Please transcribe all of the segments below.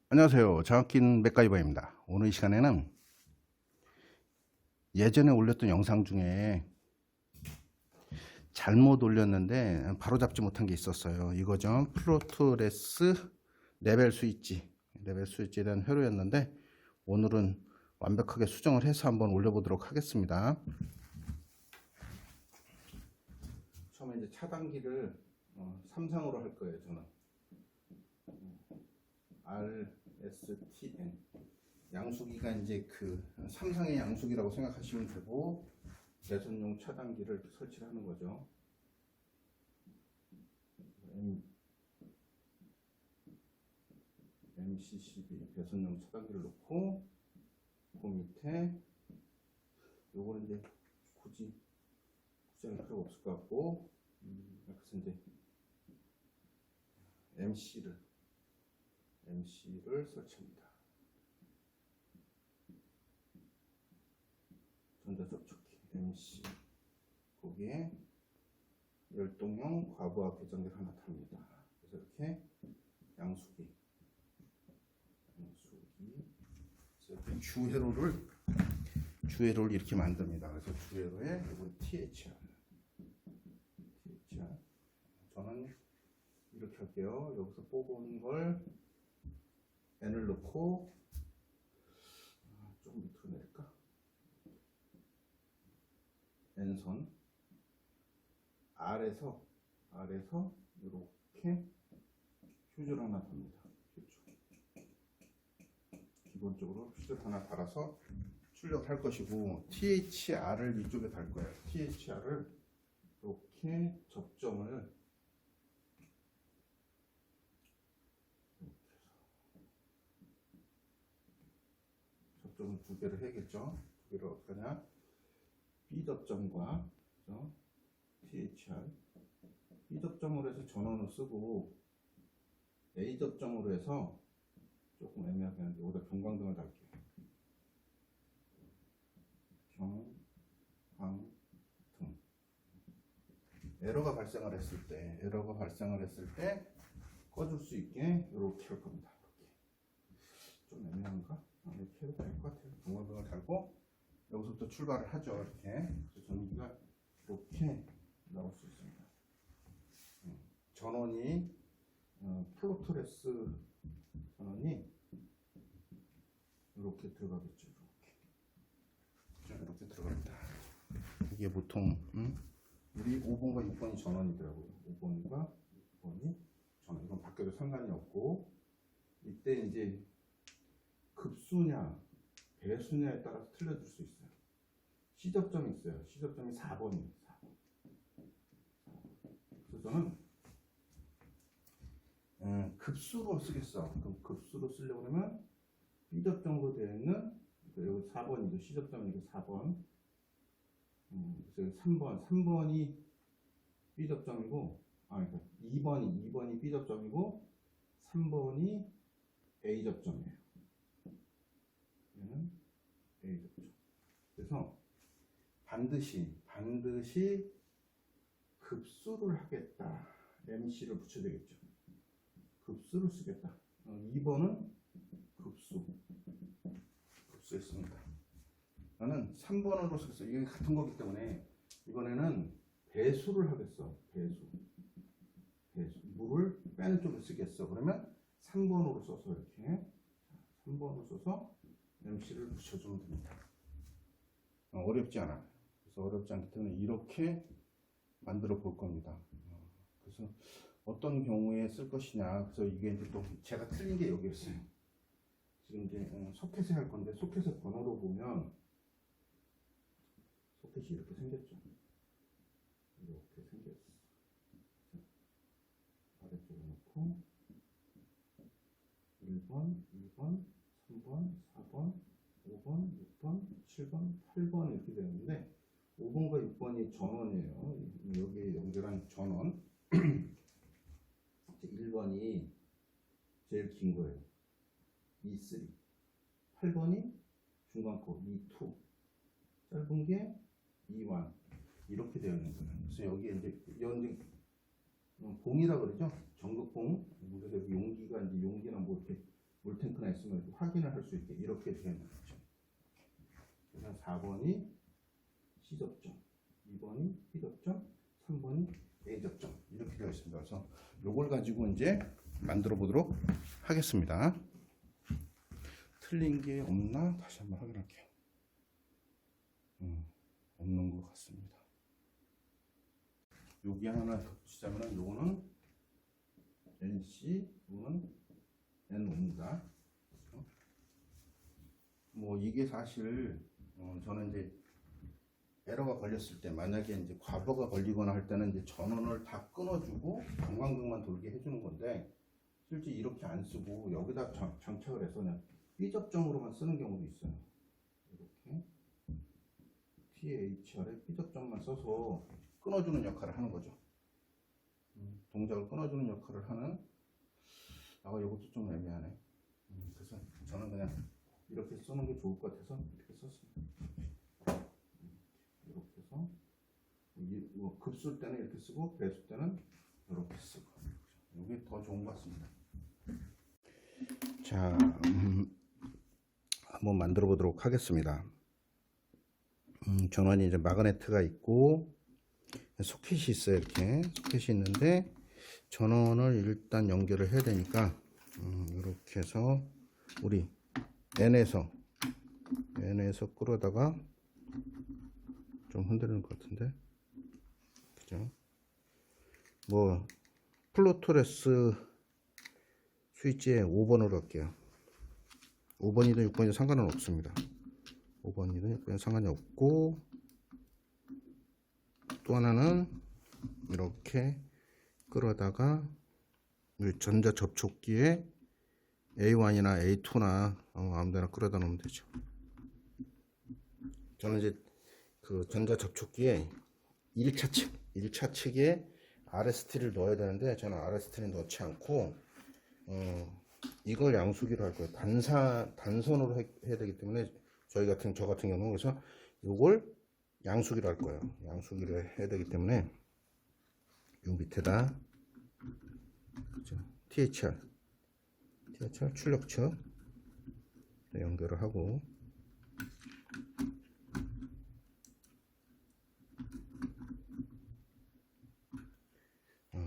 안녕하세요. 장학긴 맥가이버입니다. 오늘 이 시간에는 예전에 올렸던 영상 중에 잘못 올렸는데 바로잡지 못한 게 있었어요. 이거죠. 플로트레스 레벨 스위치에 대한 회로였는데 오늘은 완벽하게 수정을 해서 한번 올려보도록 하겠습니다. 처음에 이제 차단기를 3상으로 할 거예요. 저는 RSTN 양수기가 이제 그 삼상의 양수기라고 생각하시면 되고 배선용 차단기를 설치를 하는 거죠. MCCB 배선용 차단기를 놓고 그 밑에 요거는 이제 굳이 할 필요가 없을 것 같고 그래서 이제 MC를 설치합니다. 전자접촉기 MC 거기에 열동형 과부하 배전기를 하나 답니다. 그래서 이렇게 양수기 이렇게 주회로를 이렇게 만듭니다. 그래서 주회로에 이건 THR 저는 이렇게 할게요. 여기서 뽑은 걸 N을 넣고 조금 밑으로 내릴까? N선 R에서 이렇게 휴지를 하나 답니다. 기본적으로 휴지를 하나 달아서 출력을 할 것이고 THR을 이쪽에 달 거예요. THR을 이렇게 접점을 두 개를 해야겠죠. 두 개를 어떻게 하냐? B 접점과 THR B 접점으로 해서 전원을 쓰고 A 접점으로 해서 조금 애매하게 하는데 여기다 경광등을 달게요. 경광등 에러가 발생을 했을 때 꺼줄 수 있게 이렇게 할 겁니다. 이렇게. 좀 애매한가? 이렇게 해도 될 것 같아요. 경광등을 달고 여기서부터 출발을 하죠. 이렇게. 그래서 전기가 이렇게 나올 수 있습니다. 전원이 플로트레스 전원이 이렇게 들어가겠죠. 이렇게 들어갑니다. 이게 보통 우리 5번과 6번이 전원이더라고요. 5번과 6번이 전원. 이건 바뀌어도 상관이 없고 이때 이제 급수냐 배수냐에 따라서 틀려질 수 있어요. C접점이 있어요. C접점이 4번이에요. 4번. 그래서 저는 급수로 쓰겠어. 그럼 급수로 쓰려고 하면 B접점으로 되어 있는 여기 4번이죠. C접점이 이게 4번. 그래서 3번이 B접점이고 그러니까 2번이 B접점이고 3번이 A접점이에요. 얘는 A접점. 그래서 반드시 급수를 하겠다. MC를 붙여야 되겠죠. 급수를 쓰겠다. 2번은 급수했습니다. 나는 3번으로 쓰겠어. 이게 같은 거기 때문에 이번에는 배수를 하겠어. 배수. 물을 빼는 쪽을 쓰겠어. 그러면 3번으로 써서 이렇게 3번으로 써서 MC를 붙여주면 됩니다. 어렵지 않아. 그래서 어렵지 않기 때문에 이렇게 만들어 볼 겁니다. 그래서 어떤 경우에 쓸 것이냐. 그래서 이게 이제 또 제가 틀린 게 여기 있어요. 지금 이제 소켓에 할 건데 소켓의 번호로 보면 소켓이 이렇게 생겼죠. 이렇게 생겼어. 아래쪽에 놓고 1번, 2번, 3번, 4번, 5번, 6번, 7번, 8번 이렇게 되는데 5번과 6번이 전원이에요. 여기 연결한 전원. 1번이 제일 긴 거예요. E3. 8번이 중간 거 E2. 짧은 게 E1. 이렇게 되어 있는 거예요. 그래서 여기에 이제 봉이라 그러죠. 전극봉. 그래서 용기가 이제 용기나 뭐 이렇게 물탱크나 확인을 할 수 있게 이렇게 되어 있는 거죠. 그래서 4번이 C 접점, 2번이 B 접점, 3번이 A 접점 이렇게 되어 있습니다. 그래서 요걸 가지고 이제 만들어 보도록 하겠습니다. 틀린 게 없나 다시 한번 확인할게요. 없는 것 같습니다. 여기 하나 덧붙이자면 요거는 NC, 요거는 NO입니다. 뭐 이게 사실 저는 이제 에러가 걸렸을 때 만약에 이제 과부가 걸리거나 할 때는 이제 전원을 다 끊어주고 경광등만 돌게 해주는 건데 실제 이렇게 안 쓰고 여기다 장착을 해서 그냥 B 접점으로만 쓰는 경우도 있어요. 이렇게 THR에 B 접점만 써서 끊어주는 역할을 하는 거죠. 동작을 끊어주는 역할을 하는. 이것도 좀 애매하네. 그래서 저는 그냥 이렇게 쓰는 게 좋을 것 같아서 이렇게 썼습니다. 이렇게 해서 급수일 때는 이렇게 쓰고 배수일 때는 이렇게 쓰고 이게 더 좋은 것 같습니다. 자, 한번 만들어 보도록 하겠습니다. 전원이 이제 마그네트가 있고 소켓이 있어요. 이렇게 소켓이 있는데 전원을 일단 연결을 해야 되니까 이렇게 해서 우리 N에서 끌어다가 좀 흔들리는 것 같은데, 그죠? 뭐 플로토레스 스위치에 5번으로 할게요. 5번이든 6번이든 상관은 없습니다. 5번이든 6번이든 상관이 없고, 또 하나는 이렇게 끌어다가 전자 접촉기에 A1이나 A2나 아무데나 끌어다 놓으면 되죠. 저는 이제 그 전자 접촉기에 1차 측에 RST를 넣어야 되는데 저는 RST를 넣지 않고 이걸 양수기로 할 거예요. 단선으로 해야 되기 때문에 저 같은 경우는 그래서 이걸 양수기로 할 거예요. 양수기로 해야 되기 때문에 요 밑에다 그죠? THR 출력처 연결을 하고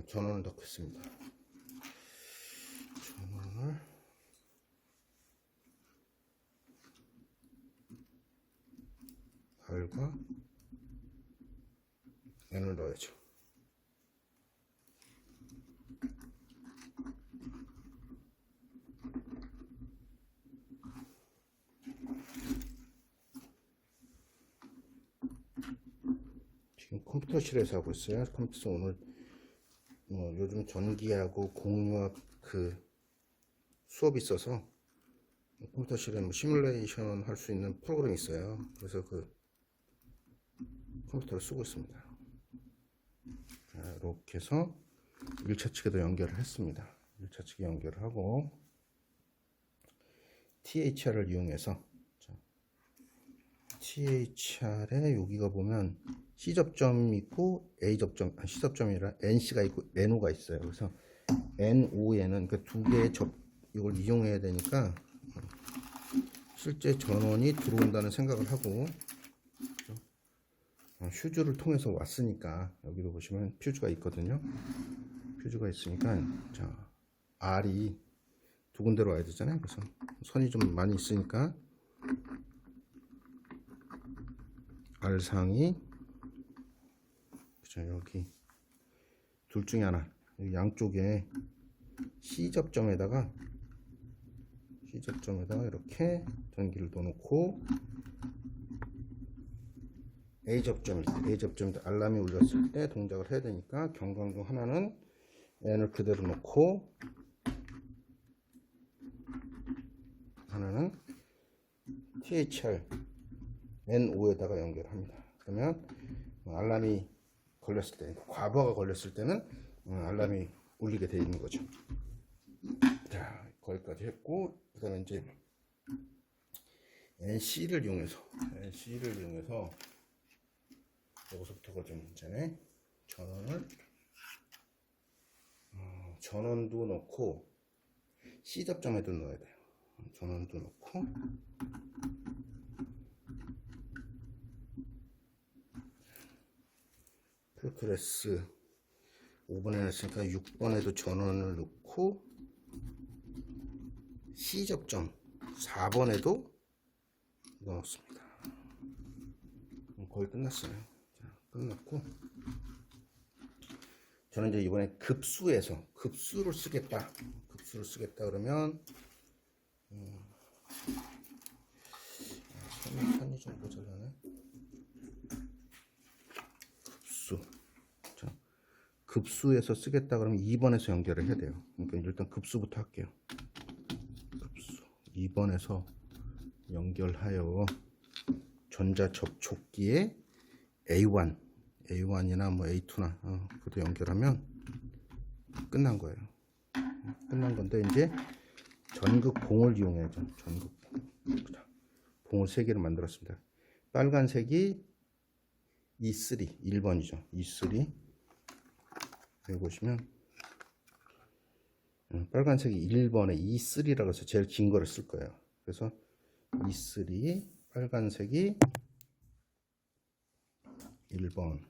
전원을 넣겠습니다. 전원을 R과 N을 넣어야죠. 지금 컴퓨터실에서 하고 있어요. 컴퓨터에서 오늘 요즘 전기하고 공유학 그 수업이 있어서 컴퓨터실에 시뮬레이션 할 수 있는 프로그램이 있어요. 그래서 그 컴퓨터를 쓰고 있습니다. 자, 이렇게 해서 1차 측에도 연결을 했습니다. 1차 측에 연결을 하고 THR을 이용해서 THR에 여기가 보면 C 접점이 있고 A 접점, C 접점이 아니라 NC가 있고 NO가 있어요. 그래서 NO에는 그 두 개의 이걸 이용해야 되니까 실제 전원이 들어온다는 생각을 하고 퓨즈를 통해서 왔으니까 여기도 보시면 퓨즈가 있거든요. 퓨즈가 있으니까 자 R이 두 군데로 와야 되잖아요. 그래서 선이 좀 많이 있으니까 R상이 그죠? 여기 둘 중에 하나 여기 양쪽에 C 접점에다가 이렇게 전기를 넣어놓고 A 접점에 알람이 울렸을 때 동작을 해야 되니까 경광등 하나는 N을 그대로 놓고 하나는 THR N5에다가 연결합니다. 그러면 알람이 걸렸을 때, 과부하가 걸렸을 때는 알람이 울리게 되어 있는 거죠. 자, 거기까지 했고, 그 다음에 이제 NC를 이용해서 여기서부터가 좀 이제 전원도 넣고 C 접점에도 넣어야 돼요. 전원도 넣고 풀크레스 5번에 놨으니까 6번에도 전원을 넣고 C접점 4번에도 넣었습니다. 거의 끝났어요. 자, 끝났고 저는 이제 이번에 급수를 쓰겠다. 그러면 선이 좀 모자라네. 급수에서 쓰겠다 그러면 2번에서 연결을 해야 돼요. 그러니까 일단 급수부터 할게요. 급수 2번에서 연결하여 전자 접촉기에 A1이나 뭐 A2나 그것도 연결하면 끝난 거예요. 끝난 건데 이제 전극 봉을 이용해야죠. 전극 봉을 3개를 만들었습니다. 빨간색이 E3 1번이죠. E3 여기 보시면 빨간색이 1번에 E3라고 해서 제일 긴 거를 쓸 거예요. 그래서 E3 빨간색이 1번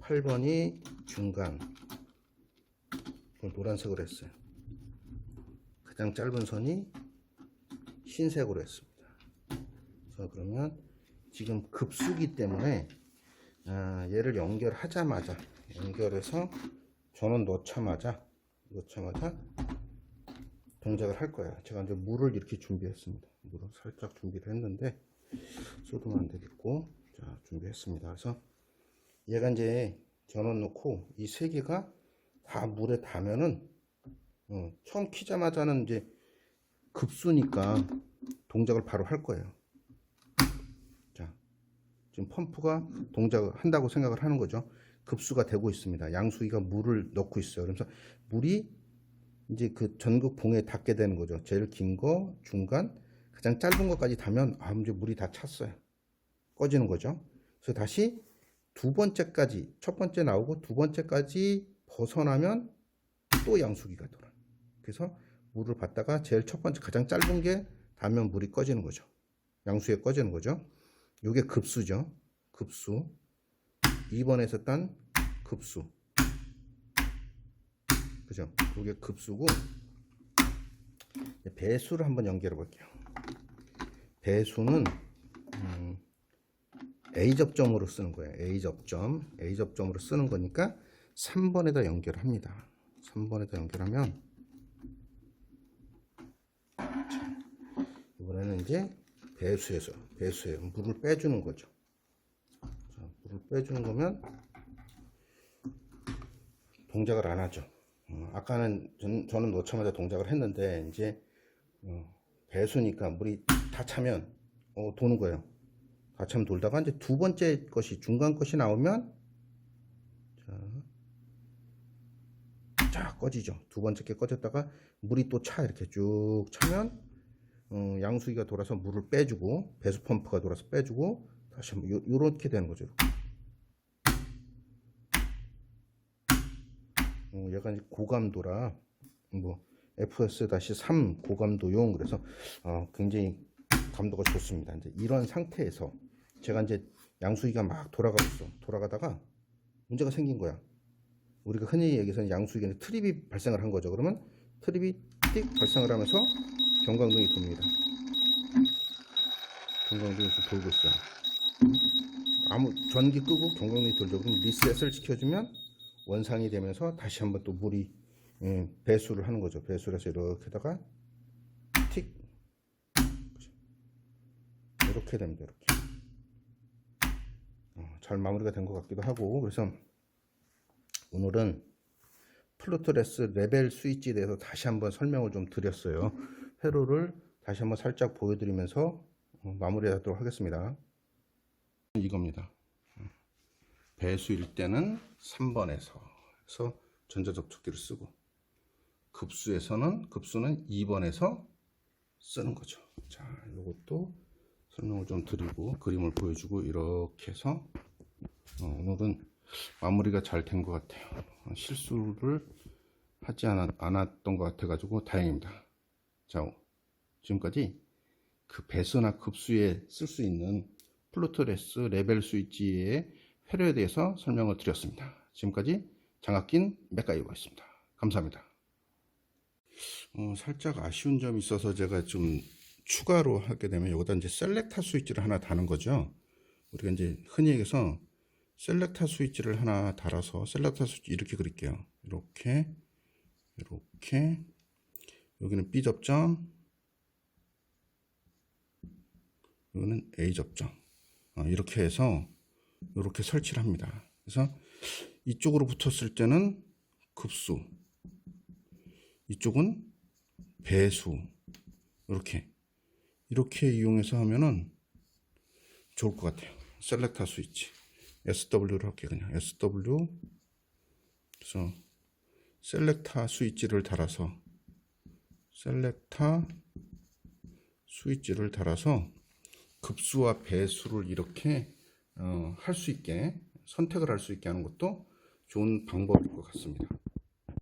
8번이 중간 노란색으로 했어요. 가장 짧은 선이 흰색으로 했습니다. 자, 그러면 지금 급수기 때문에 얘를 연결해서 전원 넣자마자 동작을 할 거예요. 제가 이제 물을 이렇게 준비했습니다. 물을 살짝 준비를 했는데 쏟으면 안 되겠고, 자, 준비했습니다. 그래서 얘가 이제 전원 넣고 이 3개가 다 물에 닿으면은 처음 키자마자는 이제 급수니까 동작을 바로 할 거예요. 자, 지금 펌프가 동작을 한다고 생각을 하는 거죠. 급수가 되고 있습니다. 양수기가 물을 넣고 있어요. 그래서 물이 이제 그 전극 봉에 닿게 되는 거죠. 제일 긴 거, 중간, 가장 짧은 것까지 닿으면 이제 물이 다 찼어요. 꺼지는 거죠. 그래서 다시 두 번째까지, 첫 번째 나오고 두 번째까지 벗어나면 또 양수기가 돌아요. 그래서 물을 받다가 제일 첫 번째 가장 짧은 게 닿으면 물이 꺼지는 거죠. 양수기가 꺼지는 거죠. 이게 급수죠. 급수. 2번에서 딴 급수. 그죠? 이게 급수고, 배수를 한번 연결해 볼게요. 배수는 A접점으로 쓰는 거예요. A접점으로 쓰는 거니까 3번에다 연결합니다. 3번에다 연결하면, 자, 이번에는 이제 배수에 물을 빼주는 거죠. 자, 물을 빼주는 거면 동작을 안 하죠. 아까는 저는 넣자마자 동작을 했는데 이제 배수니까 물이 다 차면 도는 거예요. 다 차면 돌다가 이제 두 번째 것이 중간 것이 나오면 쫙 꺼지죠. 두 번째 게 꺼졌다가 물이 또 차 이렇게 쭉 차면 양수기가 돌아서 물을 빼주고 배수 펌프가 돌아서 빼주고 다시 한번 요렇게 되는 거죠. 얘가 이제 고감도라 뭐 FS-3 고감도용 그래서 굉장히 감도가 좋습니다. 이제 이런 상태에서 제가 이제 양수기가 막 돌아가다가 문제가 생긴 거야. 우리가 흔히 얘기해서 양수기는 트립이 발생을 한 거죠. 그러면 트립이 띡 발생을 하면서 경광등이 돕니다. 경광등이 지금 돌고 있어요. 전기 끄고 경광등이 돌죠. 그럼 리셋을 시켜주면 원상이 되면서 다시 한번 또 물이 배수를 하는 거죠. 배수를 해서 이렇게다가 틱 이렇게 됩니다. 이렇게 잘 마무리가 된 것 같기도 하고. 그래서 오늘은 플루토레스 레벨 스위치에 대해서 다시 한번 설명을 좀 드렸어요. 회로를 다시 한번 살짝 보여드리면서 마무리하도록 하겠습니다. 이겁니다. 배수일 때는 3번에서 전자접촉기를 쓰고, 급수는 2번에서 쓰는 거죠. 자, 이것도 설명을 좀 드리고 그림을 보여주고 이렇게 해서 오늘은 마무리가 잘 된 것 같아요. 실수를 하지 않았던 것 같아가지고 다행입니다. 자, 지금까지 그 배수나 급수에 쓸 수 있는 플루토레스 레벨 스위치의 회로에 대해서 설명을 드렸습니다. 지금까지 장학긴 맥가이버였습니다. 감사합니다. 살짝 아쉬운 점이 있어서 제가 좀 추가로 하게 되면 여기다 이제 셀렉터 스위치를 하나 다는 거죠. 우리가 이제 흔히 얘기해서 셀렉터 스위치를 하나 달아서 셀렉터 스위치 이렇게 그릴게요. 이렇게 여기는 B 접점, 여기는 A 접점. 이렇게 해서 이렇게 설치를 합니다. 그래서 이쪽으로 붙었을 때는 급수, 이쪽은 배수, 이렇게 이용해서 하면은 좋을 것 같아요. 셀렉터 스위치 SW를 할게요. 그냥 SW. 그래서 셀렉터 스위치를 달아서 급수와 배수를 이렇게 할 수 있게 선택을 할 수 있게 하는 것도 좋은 방법일 것 같습니다.